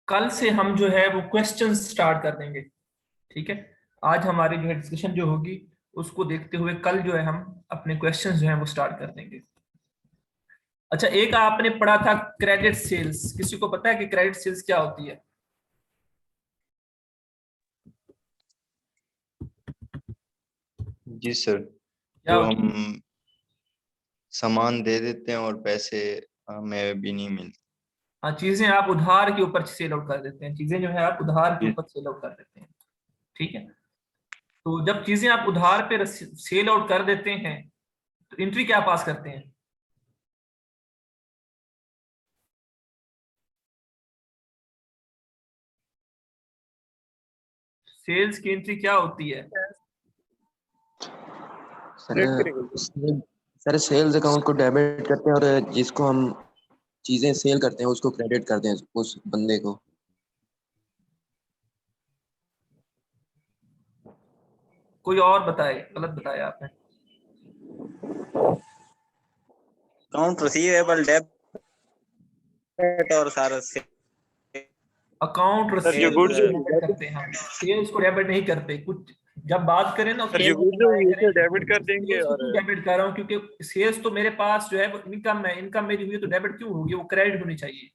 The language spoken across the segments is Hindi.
कल से हम जो है वो क्वेश्चन स्टार्ट कर देंगे। ठीक है, आज हमारी जो है डिस्कशन जो होगी उसको देखते हुए कल जो है हम अपने क्वेश्चन जो है वो स्टार्ट कर देंगे। अच्छा, एक आपने पढ़ा था क्रेडिट सेल्स, किसी को पता है कि क्रेडिट सेल्स क्या होती है? जी सर। क्या जो होती है? हम सामान दे देते हैं और पैसे हमें भी नहीं मिलते। हाँ, चीजें आप उधार के ऊपर सेल आउट कर देते हैं, चीजें जो है आप उधार के जी। ऊपर सेल आउट कर देते हैं। ठीक है, तो जब चीजें आप उधार पे सेल आउट कर देते हैं तो एंट्री क्या पास करते हैं? सेल्स की एंट्री क्या होती है? सर सेल्स अकाउंट को डेबिट करते हैं और जिसको हम चीजें सेल करते हैं उसको क्रेडिट करते हैं, उस बंदे को। कोई और बताए, गलत बताया आपने। अकाउंट रिसीवेबल डेबिट और सारा अकाउंट सर जो रिसीवेबल गुड्स डेबिट करते हैं हम, सेल्स को डेबिट नहीं करते। कुछ जब बात करें ना सर जो गुड्स उसे डेबिट कर देंगे और डेबिट कर रहा हूँ क्योंकि सेल्स तो मेरे पास जो है वो इनकम है, इनकम मेरी हुई है तो डेबिट क्यों होगी, वो क्रेडिट होनी चाहिए।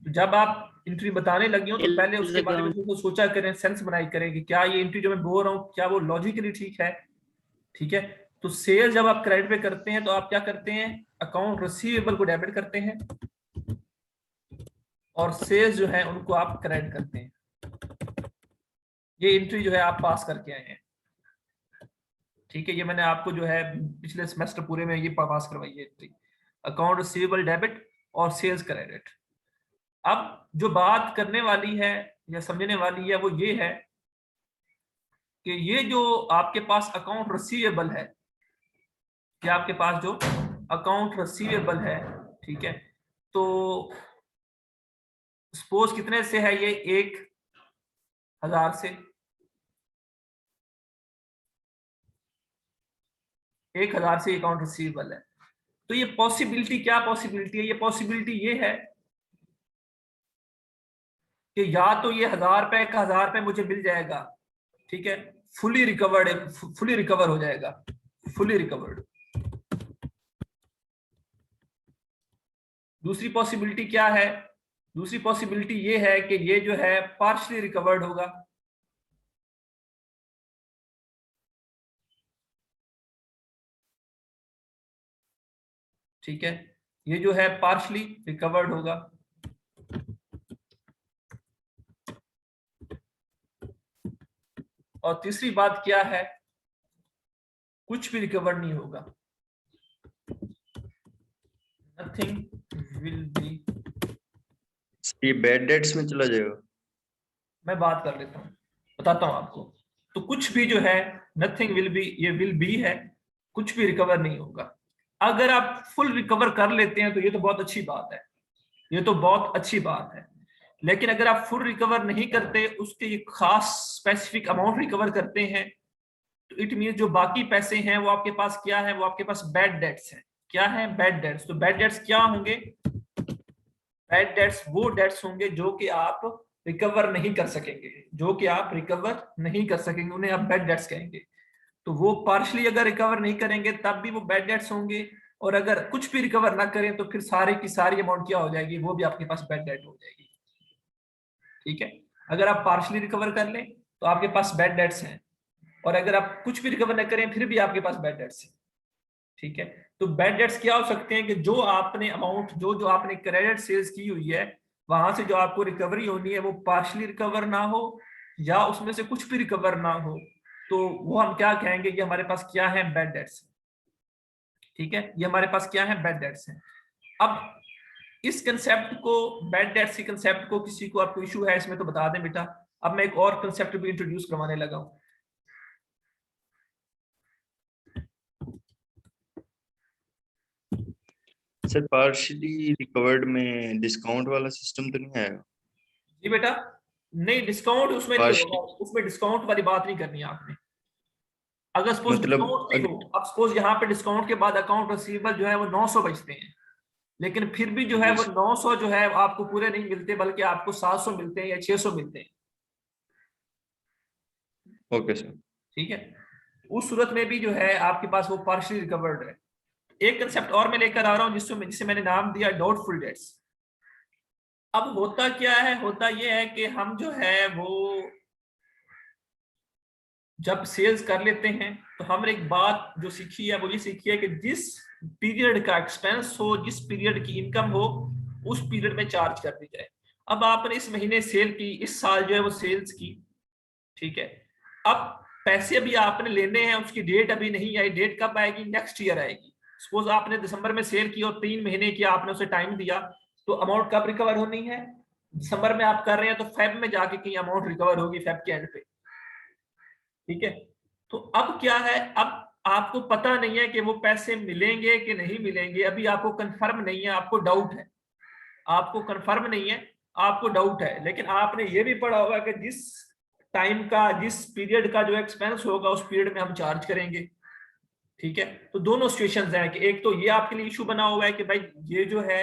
तो जब आप एंट्री बताने लगी हो तो पहले उसके बारे में थोड़ा सोचा करें, सेंस बनाई करें कि क्या ये एंट्री जो मैं बोल रहा हूँ क्या वो लॉजिकली ठीक है। ठीक है, तो सेल जब आप क्रेडिट पे करते हैं तो आप क्या करते हैं, अकाउंट रिसीवेबल को डेबिट करते हैं और सेल्स जो है उनको आप क्रेडिट करते हैं। ये एंट्री जो है आप पास करके आए हैं। ठीक है, ये मैंने आपको जो है पिछले सेमेस्टर पूरे में ये पास करवाई है एंट्री, अकाउंट रिसीवेबल डेबिट और सेल्स क्रेडिट। अब जो बात करने वाली है या समझने वाली है वो ये है कि ये जो आपके पास अकाउंट रिसीवेबल है, कि आपके पास जो अकाउंट रिसीवेबल है, ठीक है, तो सपोज कितने से है ये, 1,000 से, 1,000 से अकाउंट रिसीवेबल है। तो ये पॉसिबिलिटी, क्या पॉसिबिलिटी है, ये पॉसिबिलिटी ये है कि या तो ये 1,000 रुपए का 1,000 रुपए मुझे मिल जाएगा, ठीक है, फुली रिकवर्ड, फुली रिकवर हो जाएगा, फुली रिकवर्ड। दूसरी पॉसिबिलिटी क्या है, दूसरी पॉसिबिलिटी ये है कि ये जो है पार्शली रिकवर्ड होगा। ठीक है, ये जो है पार्शली रिकवर्ड होगा। और तीसरी बात क्या है, कुछ भी रिकवर नहीं होगा, नथिंग विल बी। ये बैड डेट्स में चला जाएगा। मैं बात कर लेता हूँ, बताता हूँ आपको। तो कुछ भी जो है, नथिंग विल बी, ये विल बी है, कुछ भी रिकवर नहीं होगा। अगर आप फुल रिकवर कर लेते हैं तो ये तो बहुत अच्छी बात है, ये तो बहुत अच्छी बात है। लेकिन अगर आप फुल रिकवर नहीं करते, उसके ये खास स्पेसिफिक अमाउंट रिकवर करते हैं, तो इट मीन जो बाकी पैसे हैं वो आपके पास क्या है, वो आपके पास बैड डेट्स हैं। क्या है? Bad debts. तो बैड डेट्स क्या होंगे? बैड डेट्स वो डेट्स होंगे जो कि आप रिकवर नहीं कर सकेंगे, जो कि आप रिकवर नहीं कर सकेंगे, उन्हें आप बैड डेट्स कहेंगे। तो वो पार्शली अगर रिकवर नहीं करेंगे तब भी वो बैड डेट्स होंगे, और अगर कुछ भी रिकवर ना करें तो फिर सारे की सारी अमाउंट क्या हो जाएगी, वो भी आपके पास बैड डेट हो जाएगी। ठीक है, अगर आप पार्शली रिकवर कर लें तो आपके पास बैड डेट्स हैं, और अगर आप कुछ भी रिकवर न करें फिर भी आपके पास बैड डेट्स हैं। ठीक है, तो बैड डेट्स क्या हो सकते हैं कि जो आपने अमाउंट, जो जो आपने क्रेडिट सेल्स की हुई है, वहां से जो आपको रिकवरी होनी है वो पार्शली रिकवर ना हो, या उसमें से कुछ भी रिकवर ना हो, तो वो हम क्या कहेंगे कि हमारे पास क्या है, बैड डेट्स। ठीक है, ये हमारे पास क्या है, बैड डेट्स हैं। अब इस कंसेप्ट को, बैड डेट्स के कंसेप्ट को, किसी को आपको इशू है इसमें तो बता दें बेटा। अब मैं एक और कंसेप्ट भी इंट्रोड्यूस करवाने लगा हूं। सर पार्शियली रिकवर्ड में डिस्काउंट वाला सिस्टम तो नहीं आएगा? जी बेटा, नहीं, डिस्काउंट उसमें नहीं होगा, उसमें डिस्काउंट वाली बात नहीं करनी है आपने। अगर सपोज मतलब डिस्काउंट नहीं हो, अब सपोज यहाँ पे डिस्काउंट के बाद अकाउंट रिसीवेबल जो है वो 900 बचते हैं, लेकिन फिर भी जो है वो 900 जो है आपको पूरे नहीं मिलते, बल्कि आपको 700 मिलते हैं या 600 मिलते हैं। Okay sir. ठीक है, उस सूरत में भी जो है आपके पास वो पार्शियली रिकवर्ड है। एक कंसेप्ट और मैं लेकर आ रहा हूं जिसे मैंने नाम दिया डाउटफुल डेट्स। अब होता क्या है, होता यह है कि हम जो है वो जब सेल्स कर लेते हैं तो हमने एक बात जो सीखी है वो ये सीखी है कि जिस पीरियड का एक्सपेंस हो, जिस पीरियड की इनकम हो, उस पीरियड में चार्ज कर दी जाए। अब आपने इस महीने सेल की, इस साल जो है वो सेल्स की, ठीक है, अब पैसे अभी आपने लेने हैं, उसकी डेट अभी नहीं आई, डेट कब आएगी, नेक्स्ट ईयर आएगी। सपोज आपने दिसंबर में सेल की और 3 महीने की आपने उसे टाइम दिया, तो अमाउंट कब रिकवर होनी है, दिसंबर में आप कर रहे हैं तो फेब में जाके कहीं अमाउंट रिकवर होगी, फेब के एंड पे। ठीक है, तो अब क्या है, अब आपको पता नहीं है कि वो पैसे मिलेंगे कि नहीं मिलेंगे, अभी आपको कंफर्म नहीं है, आपको डाउट है, आपको कंफर्म नहीं है, आपको डाउट है। लेकिन आपने ये भी पढ़ा होगा कि जिस टाइम का, जिस पीरियड का जो एक्सपेंस होगा उस पीरियड में हम चार्ज करेंगे। ठीक है, तो दोनों सिचुएशंस हैं कि एक तो ये आपके लिए इशू बना हुआ है कि भाई ये जो है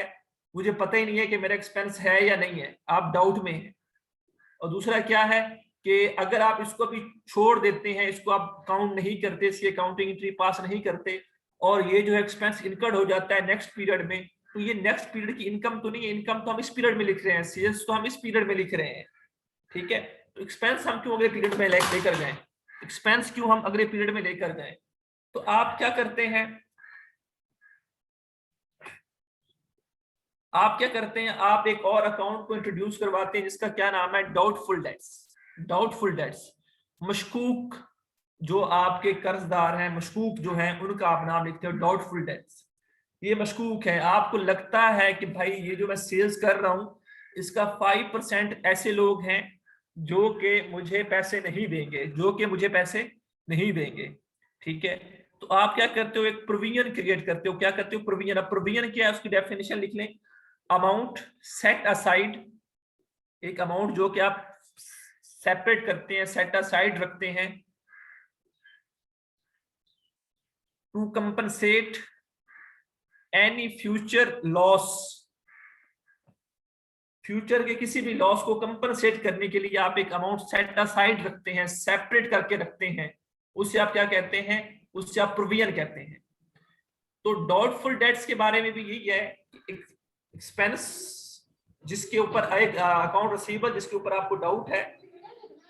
मुझे पता ही नहीं है कि मेरा एक्सपेंस है या नहीं है, आप डाउट में हैं। और दूसरा क्या है कि अगर आप इसको भी छोड़ देते हैं, इसको आप काउंट नहीं करते, इसकी अकाउंटिंग एंट्री पास नहीं करते, और ये जो एक्सपेंस इनकर्ड हो जाता है नेक्स्ट पीरियड में, तो ये नेक्स्ट पीरियड की इनकम तो नहीं है, इनकम तो हम इस पीरियड में लिख रहे हैं, सेल्स तो हम इस पीरियड में लिख रहे हैं। ठीक है, तो एक्सपेंस हम क्यों अगले पीरियड में लेकर गए, एक्सपेंस क्यों हम अगले पीरियड में लेकर गए। तो आप क्या करते हैं, आप क्या करते हैं, आप एक और अकाउंट को इंट्रोड्यूस करवाते हैं जिसका क्या नाम है, डाउटफुल डेट्स। डाउटफुल डेट्स, मशकूक जो आपके कर्जदार हैं, मशकूक जो हैं, उनका आप नाम लिखते हो डाउटफुल डेट्स। ये मशकूक है, आपको लगता है कि भाई ये जो मैं सेल्स कर रहा हूं इसका 5% ऐसे लोग हैं जो कि मुझे पैसे नहीं देंगे, जो कि मुझे पैसे नहीं देंगे। ठीक है, तो आप क्या करते हो, एक प्रोविजन क्रिएट करते हो। क्या करते हो, प्रोविजन। अब प्रोविजन क्या है, उसकी डेफिनेशन लिख लें, अमाउंट सेट असाइड, एक अमाउंट जो कि आप सेपरेट करते हैं, सेट असाइड रखते हैं, to compensate any future loss, future के किसी भी लॉस को कंपनसेट करने के लिए आप एक अमाउंट सेट असाइड रखते हैं, सेपरेट करके रखते हैं, उससे आप क्या कहते हैं, उससे आप प्रोविजन कहते हैं। तो डाउटफुल डेट्स के बारे में भी यही है, एक्सपेंस जिसके ऊपर एक अकाउंट रिसीवेबल जिसके ऊपर आपको डाउट है,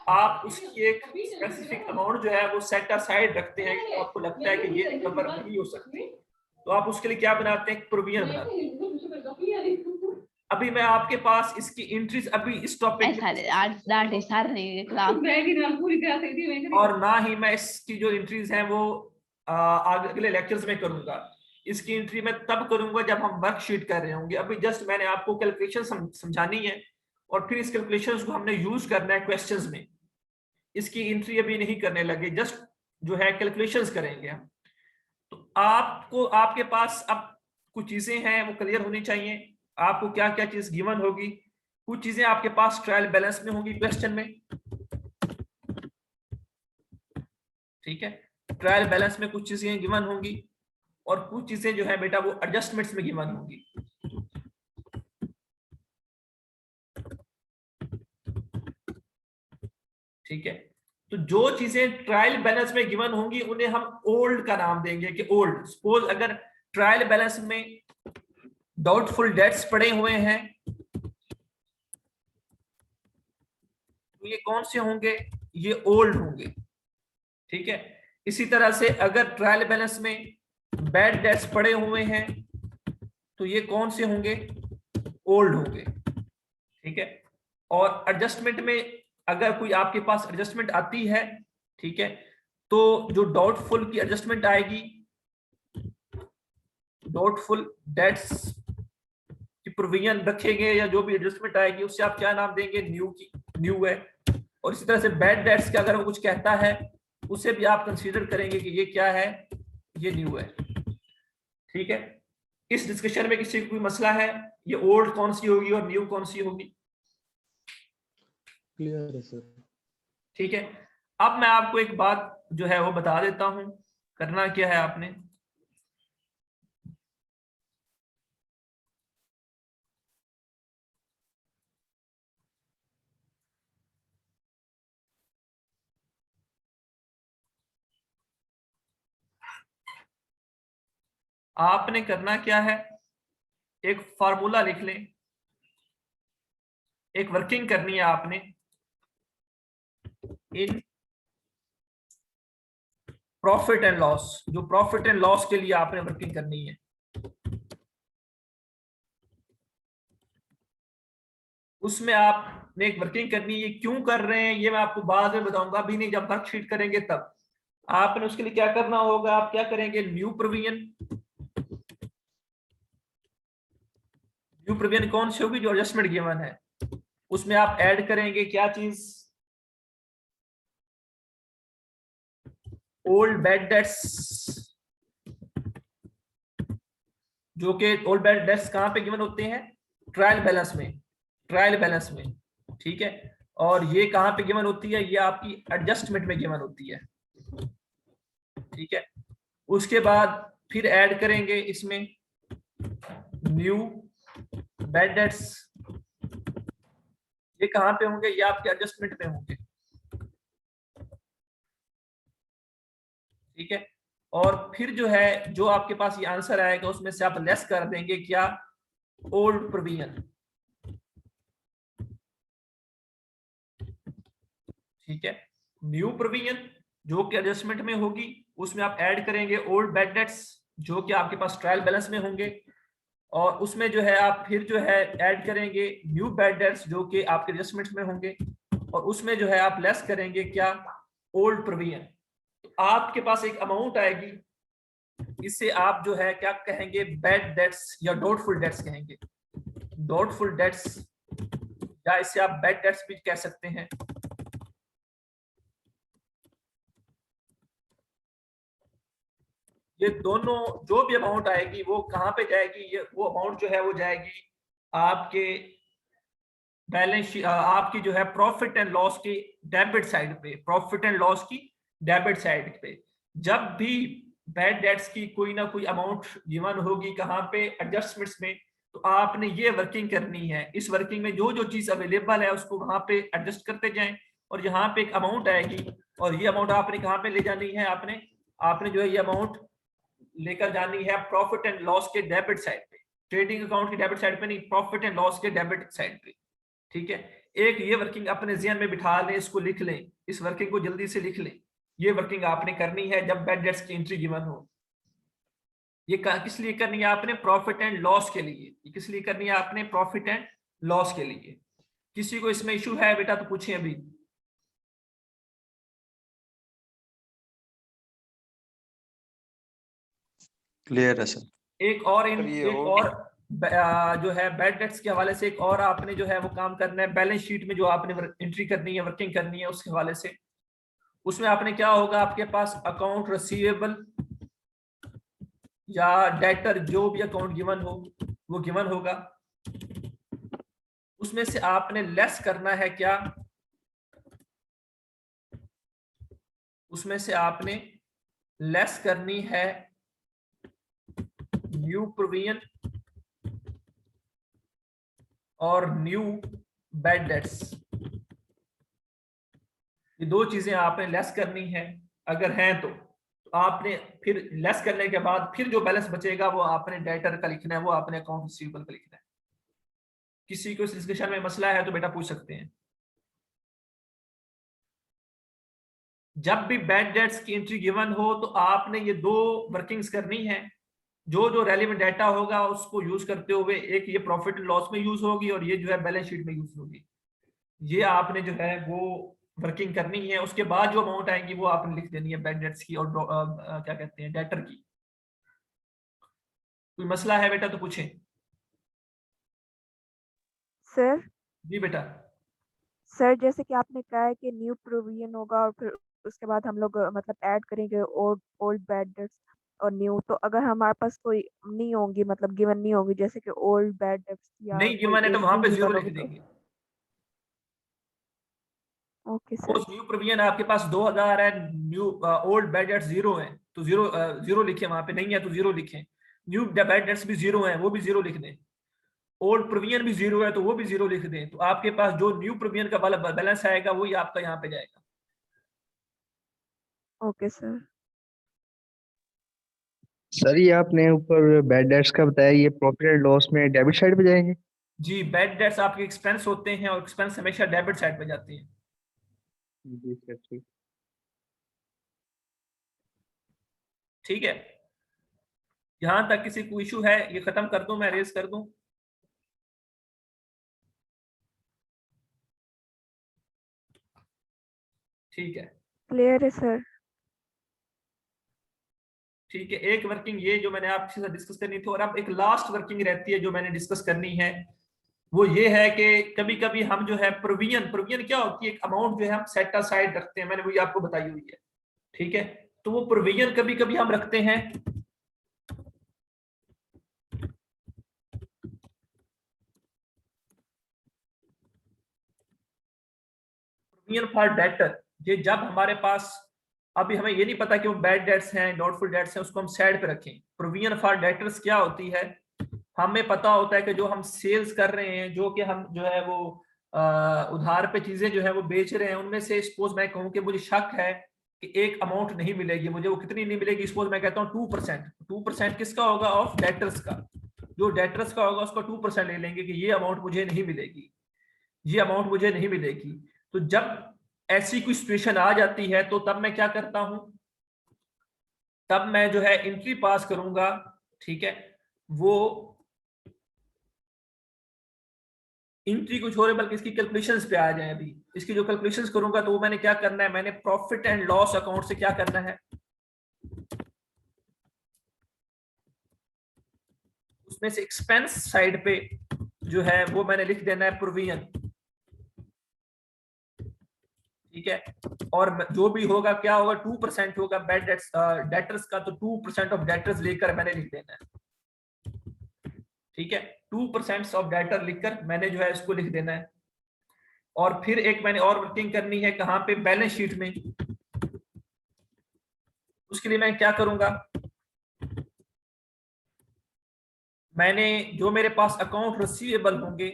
आप उसकी एक स्पेसिफिक अमाउंट जो है वो सेट असाइड रखते हैं, तो आपको लगता है कि ये रिकवर नहीं हो सकती, तो आप उसके लिए क्या बनाते हैं, प्रोविजन बनाते हैं। अभी मैं आपके पास इसकी एंट्रीज अभी इस टॉपिक और ना ही मैं इसकी जो एंट्रीज हैं वो अगले लेक्चर्स में करूंगा। इसकी एंट्री मैं तब करूंगा जब हम वर्कशीट कर रहे होंगे। अभी जस्ट मैंने आपको कैलकुलेशन समझानी है और फिर इस कैलकुलेशंस को हमने यूज करना है क्वेश्चंस में। इसकी एंट्री अभी नहीं करने लगे, जस्ट जो है कैलकुलेशंस करेंगे हम। तो आपको, आपके पास अब कुछ चीजें हैं वो क्लियर होनी चाहिए, आपको क्या क्या चीज गिवन होगी। कुछ चीजें आपके पास ट्रायल बैलेंस में होंगी क्वेश्चन में, ठीक है, ट्रायल बैलेंस में कुछ चीजें गिवन होंगी, और कुछ चीजें जो है बेटा वो एडजस्टमेंट्स में गिवन होंगी। ठीक है, तो जो चीजें ट्रायल बैलेंस में गिवन होंगी उन्हें हम ओल्ड का नाम देंगे कि ओल्ड। सपोज अगर ट्रायल बैलेंस में डाउटफुल डेट्स पड़े हुए हैं तो ये कौन से होंगे, ये ओल्ड होंगे। ठीक है, इसी तरह से अगर ट्रायल बैलेंस में बैड डेट्स पड़े हुए हैं तो ये कौन से होंगे, ओल्ड होंगे। ठीक है, और एडजस्टमेंट में अगर कोई आपके पास एडजस्टमेंट आती है, ठीक है, तो जो डाउटफुल की एडजस्टमेंट आएगी, डाउटफुल डेट्स की प्रोविजन रखेंगे या जो भी एडजस्टमेंट आएगी उससे आप क्या नाम देंगे, न्यू की, न्यू है। और इसी तरह से बैड डेट्स का अगर वो कुछ कहता है उसे भी आप कंसीडर करेंगे कि ये क्या है, ये न्यू है। ठीक है, इस डिस्कशन में किसी को कोई मसला है, ये ओल्ड कौन सी होगी और न्यू कौन सी होगी, क्लियर है सर। ठीक है। अब मैं आपको एक बात जो है वो बता देता हूं, करना क्या है आपने, आपने करना क्या है, एक फार्मूला लिख लें, एक वर्किंग करनी है आपने इन प्रॉफिट एंड लॉस, जो प्रॉफिट एंड लॉस के लिए आपने वर्किंग करनी है। उसमें आपने एक वर्किंग करनी है। क्यों कर रहे हैं ये मैं आपको बाद में बताऊंगा, अभी नहीं, जब वर्कशीट करेंगे तब। आपने उसके लिए क्या करना होगा, आप क्या करेंगे, न्यू प्रोविजन। न्यू प्रोविजन कौन सी होगी, जो एडजस्टमेंट गिवन है उसमें आप ऐड करेंगे क्या चीज, ओल्ड बैड डेट्स, जो कि ओल्ड बैड डेट्स कहां पे गिवन होते हैं, ट्रायल बैलेंस में, ट्रायल बैलेंस में, ठीक है। और ये कहां पे गिवन होती है, ये आपकी एडजस्टमेंट में गिवन होती है, ठीक है। उसके बाद फिर ऐड करेंगे इसमें न्यू बैड डेट्स, ये कहां पे होंगे, ये आपके एडजस्टमेंट में होंगे, ठीक है। और फिर जो है, जो आपके पास ये आंसर आएगा उसमें से आप लेस कर देंगे क्या, ओल्ड प्रोविजन, ठीक है। न्यू प्रोविजन जो कि एडजस्टमेंट में होगी, उसमें आप ऐड करेंगे ओल्ड बैड डेट्स जो कि आपके पास ट्रायल बैलेंस में होंगे, और उसमें जो है आप फिर जो है ऐड करेंगे न्यू बैड डेट्स जो कि आपके एडजस्टमेंट में होंगे, और उसमें जो है आप लेस करेंगे क्या, ओल्ड प्रोविजन। तो आपके पास एक अमाउंट आएगी, इससे आप जो है क्या कहेंगे, बैड डेट्स या डाउटफुल डेट्स कहेंगे, डाउटफुल डेट्स, या इससे आप बैड डेट्स भी कह सकते हैं। ये दोनों जो भी अमाउंट आएगी वो कहां पे जाएगी, ये वो अमाउंट जो है वो जाएगी आपके बैलेंस शीट, आपकी जो है प्रॉफिट एंड लॉस की डेबिट साइड पे, प्रॉफिट एंड लॉस की डेबिट साइड पे। जब भी बैड डेट्स की कोई ना कोई अमाउंट गिवन होगी कहां पे, एडजस्टमेंट्स में, तो आपने ये वर्किंग करनी है। इस वर्किंग में जो जो चीज अवेलेबल है उसको वहां पे एडजस्ट करते जाएं, और यहाँ पे एक अमाउंट आएगी, और ये अमाउंट आपने कहाँ पे ले जानी है, आपने आपने जो है ये अमाउंट लेकर जानी है प्रॉफिट एंड लॉस के डेबिट साइड पे, ट्रेडिंग अकाउंट की डेबिट साइड पे नहीं, प्रॉफिट एंड लॉस के डेबिट साइड पे, ठीक है। एक ये वर्किंग अपने ज़हन में बिठा लें, इसको लिख लें, इस वर्किंग को जल्दी से लिख लें। ये वर्किंग आपने करनी है जब बैड डेट्स की एंट्री गिवन हो। ये किस लिए करनी है आपने, प्रॉफिट एंड लॉस के लिए। ये किस लिए करनी है आपने, प्रॉफिट एंड लॉस के लिए। किसी को इसमें इशू है बेटा तो पूछें अभी। क्लियर है सर। एक और जो है बैड डेट्स के हवाले से एक और आपने जो है वो काम करना है, बैलेंस शीट में जो आपने एंट्री करनी है, वर्किंग करनी है उसके हवाले से। उसमें आपने क्या होगा, आपके पास अकाउंट रिसीवेबल या डेटर, जो भी अकाउंट गिवन हो वो गिवन होगा। उसमें से आपने लेस करना है क्या, उसमें से आपने लेस करनी है न्यू प्रोविजन और न्यू बैड डेट्स। ये दो चीजें आपने लेस करनी है, अगर हैं तो आपने फिर लेस करने के बाद फिर जो बैलेंस बचेगा वो आपने डेटर का लिखना है, वो आपने अकाउंट रिसीवेबल का लिखना है। किसी को इस डिस्कशन में मसला है तो बेटा पूछ सकते हैं। जब भी बैड डेट्स की एंट्री गिवन हो तो आपने ये दो वर्किंग्स करनी है। जो जो रेलिवेंट डाटा होगा उसको यूज करते हुए, एक ये प्रॉफिट एंड लॉस में यूज होगी और ये जो है बैलेंस शीट में यूज होगी। ये आपने जो है वो वर्किंग करनी है। उसके बाद जो अमाउंट आएंगी वो आपने लिख देनी है बैड डेट्स की और क्या कहते हैं, डेटर की। कोई मसला है बेटा तो पूछें। सर जी बेटा। सर जैसे कि आपने कहा है कि न्यू प्रोविजन होगा और फिर उसके बाद हम लोग मतलब ऐड करेंगे ओल्ड ओल्ड बैड डेट्स और न्यू। तो अगर हमारे पास कोई नहीं होंगी, मतलब गिवन नहीं होगी, जैसे कि ओल्ड बैड डेट्स या नहीं कोई गिवन है तो एक वहां नहीं पे जीरो गिवन लिख होगी तो। देंगे। Okay sir. Suppose new provision आपके पास 2000 है, न्यू ओल्ड बैड डेट्स 0 है तो जीरो जीरो लिखे, वहां पे नहीं है तो जीरो लिखें। न्यू बैड डेट्स भी 0 है, वो भी 0 लिख दें। ओल्ड प्रोविजन भी 0 है तो वो भी 0 लिख दें। तो आपके पास जो न्यू प्रोविजन का बैलेंस आएगा वही आपका यहाँ पे जाएगा। Okay sir. सर ये आपने ऊपर बैड डेट्स का बताया, ये प्रॉफिट एंड लॉस में डेबिट साइड पे जाएंगे? जी, बैड डेट्स आपके एक्सपेंस होते हैं और एक्सपेंस हमेशा डेबिट साइड पे जाते हैं। जी सर ठीक। ठीक है, यहां तक किसी को इशू है? ये खत्म कर दूं, मैं रेज कर दूं? ठीक है, क्लियर है सर। ठीक है। एक वर्किंग ये जो मैंने आपके साथ डिस्कस करनी थी, और अब एक लास्ट वर्किंग रहती है जो मैंने डिस्कस करनी है, वो ये है कि कभी कभी हम जो है प्रोविजन क्या होती है? एक अमाउंट जो है हम सेट असाइड रखते हैं, मैंने वही आपको बताई हुई है। ठीक है, तो वो प्रोविजन कभी कभी हम रखते हैं प्रोविजन फॉर डेटर। ये जब हमारे पास, अभी हमें ये नहीं पता कि वो बैड डेट्स हैं, डाउटफुल डेट्स हैं, उसको हम साइड पे रखें। प्रोविजन फॉर डेटर्स क्या होती है? हमें पता होता है कि जो हम सेल्स कर रहे हैं, जो कि हम जो है वो उधार पे चीजें जो है वो बेच रहे हैं, उनमें से सपोज मैं कहूँ कि मुझे शक है कि एक अमाउंट नहीं मिलेगी मुझे, वो कितनी नहीं मिलेगी? सपोज मैं कहता हूँ 2%। 2% किसका होगा? ऑफ डेटर्स का। जो डेटर्स का होगा उसका 2% ले लेंगे कि ये अमाउंट मुझे नहीं मिलेगी, ये अमाउंट मुझे नहीं मिलेगी। तो जब ऐसी कोई सिचुएशन आ जाती है तो तब मैं क्या करता हूं? तब मैं जो है एंट्री पास करूंगा। ठीक है, वो एंट्री कुछ हो रहे बल्कि इसकी कैलकुलेशंस पे आ जाए। अभी इसकी जो कैलकुलेशंस करूंगा तो वो मैंने क्या करना है, मैंने प्रॉफिट एंड लॉस अकाउंट से क्या करना है, उसमें से एक्सपेंस साइड पे जो है वो मैंने लिख देना है प्रोविजन। ठीक है, और जो भी होगा क्या होगा? 2% होगा बैड डेटर्स का, तो 2% ऑफ डेटर्स लेकर मैंने लिख देना है। ठीक है, 2% ऑफ डेटर लिखकर मैंने जो है इसको लिख देना है। और फिर एक मैंने और वर्किंग करनी है कहां पे? बैलेंस शीट में। उसके लिए मैं क्या करूंगा, मैंने जो मेरे पास अकाउंट रिसीवेबल होंगे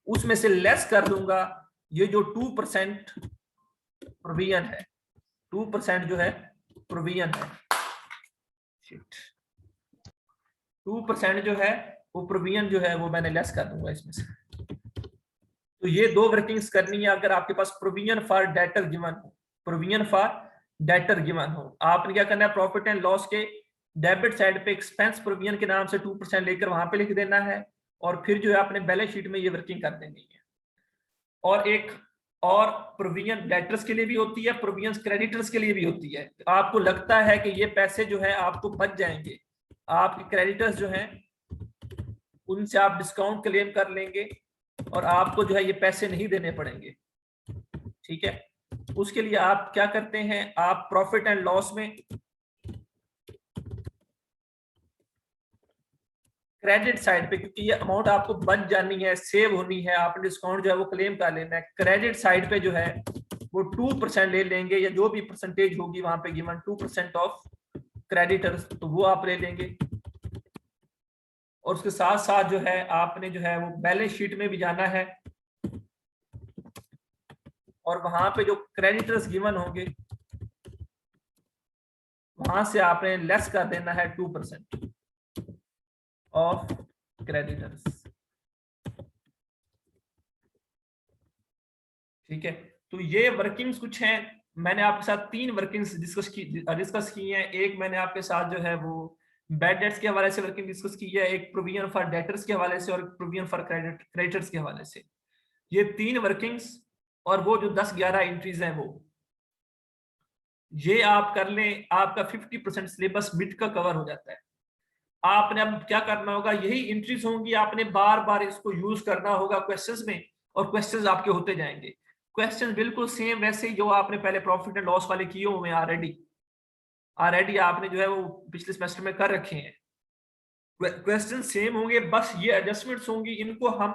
उसमें से लेस कर दूंगा ये जो 2% प्रोविजन है। 2% जो है प्रोविजन है, 2% जो है वो प्रोविजन जो है वो मैंने लेस कर दूंगा इसमें से। तो ये दो वर्किंग्स करनी है अगर आपके पास प्रोविजन फॉर डेटर गिवन हो। प्रोविजन फॉर डेटर गिवन हो, आपने क्या करना है? प्रॉफिट एंड लॉस के डेबिट साइड पे एक्सपेंस प्रोविजन के नाम से 2% लेकर वहां पे लिख देना है, और फिर जो है अपने बैलेंस शीट में ये वर्किंग कर देनी है। और एक और प्रोविजन डेटर्स के लिए भी होती है, प्रोविजन क्रेडिटर्स के लिए भी होती है। आपको लगता है कि ये पैसे जो है आपको बच जाएंगे, आपके क्रेडिटर्स जो हैं उनसे आप डिस्काउंट क्लेम कर लेंगे और आपको जो है ये पैसे नहीं देने पड़ेंगे। ठीक है, उसके लिए आप क्या करते हैं? आप प्रॉफिट एंड लॉस में क्रेडिट साइड पे, क्योंकि ये अमाउंट आपको बच जानी है, सेव होनी है, आपने डिस्काउंट जो है वो क्लेम कर लेना है, क्रेडिट साइड पे जो है वो 2% ले लेंगे, या जो भी परसेंटेज होगी वहां पे गिवन 2% ऑफ क्रेडिटर्स, तो वो आप ले लेंगे। और उसके साथ साथ जो है आपने जो है वो बैलेंस शीट में भी जाना है, और वहां पे जो क्रेडिटर्स गिवन होंगे वहां से आपने लेस कर देना है 2% ऑफ क्रेडिटर्स। ठीक है, तो ये वर्किंग्स कुछ हैं। मैंने आपके साथ 3 वर्किंग्स डिस्कस की हैं। एक मैंने आपके साथ जो है वो बैड डेट्स के हवाले से वर्किंग डिस्कस की है, एक प्रोविजन फॉर डेटर्स के हवाले से, और प्रोविजन फॉर क्रेडिटर्स के हवाले से। ये 3 वर्किंग्स और वो जो 10-11 एंट्रीज हैं वो ये आप कर लें, आपका 50% सिलेबस मिड का कवर हो जाता है। आपने अब क्या करना होगा, यही एंट्रीज होंगी, आपने बार बार इसको यूज करना होगा क्वेश्चंस में, और क्वेश्चंस आपके होते जाएंगे। क्वेश्चन बिल्कुल सेम वैसे ही जो आपने पहले प्रॉफिट एंड लॉस वाले किए हुए ऑलरेडी आपने जो है वो पिछले सेमेस्टर में कर रखे हैं। क्वेश्चन सेम होंगे, बस ये एडजस्टमेंट्स होंगी, इनको हम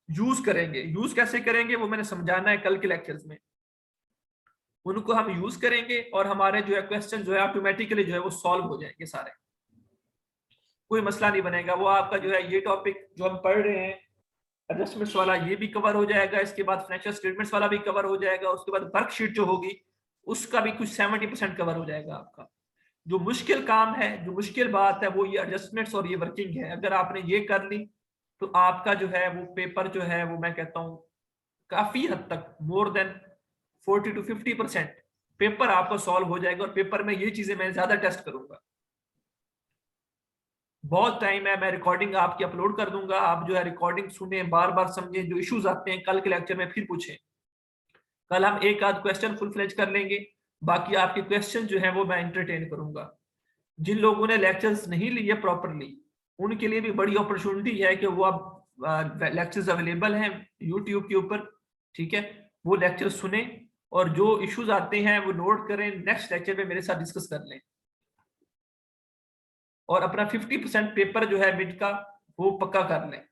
यूज करेंगे। यूज कैसे करेंगे वो मैंने समझाना है कल के लेक्चर्स में। उनको हम यूज करेंगे और हमारे जो है क्वेश्चन जो है ऑटोमेटिकली जो है वो सॉल्व हो जाएंगे सारे, कोई मसला नहीं बनेगा। वो आपका जो है ये टॉपिक जो हम पढ़ रहे हैं एडजस्टमेंट्स वाला ये भी कवर हो जाएगा, इसके बाद फाइनेंशियल स्टेटमेंट्स वाला भी कवर हो जाएगा, उसके बाद वर्कशीट जो होगी उसका भी कुछ 70% कवर हो जाएगा आपका। जो मुश्किल काम है, जो मुश्किल बात है, वो ये एडजस्टमेंट्स और ये वर्किंग है। अगर आपने ये कर ली तो आपका जो है वो पेपर जो है वो मैं कहता हूँ काफी हद तक मोर देन 40 to 50% पेपर आपका सॉल्व हो जाएगा। और पेपर में ये चीजें मैं ज्यादा टेस्ट करूंगा। बहुत टाइम है, मैं रिकॉर्डिंग आपकी अपलोड कर दूंगा, आप जो है रिकॉर्डिंग सुने, बार बार समझें, जो इश्यूज आते हैं कल के लेक्चर में फिर पूछें। कल हम एक आध क्वेश्चन फुल फ्लेज कर लेंगे, बाकी आपके क्वेश्चन जो है वो मैं एंटरटेन करूंगा। जिन लोगों ने लेक्चर्स नहीं लिए प्रॉपरली उनके लिए भी बड़ी अपॉर्चुनिटी है कि वो अब लेक्चर्स अवेलेबल हैं यूट्यूब के ऊपर, ठीक है, वो लेक्चर सुने और जो इश्यूज आते हैं वो नोट करें, नेक्स्ट लेक्चर में मेरे साथ डिस्कस कर लें और अपना 50% पेपर जो है मिड का वो पक्का कर लें।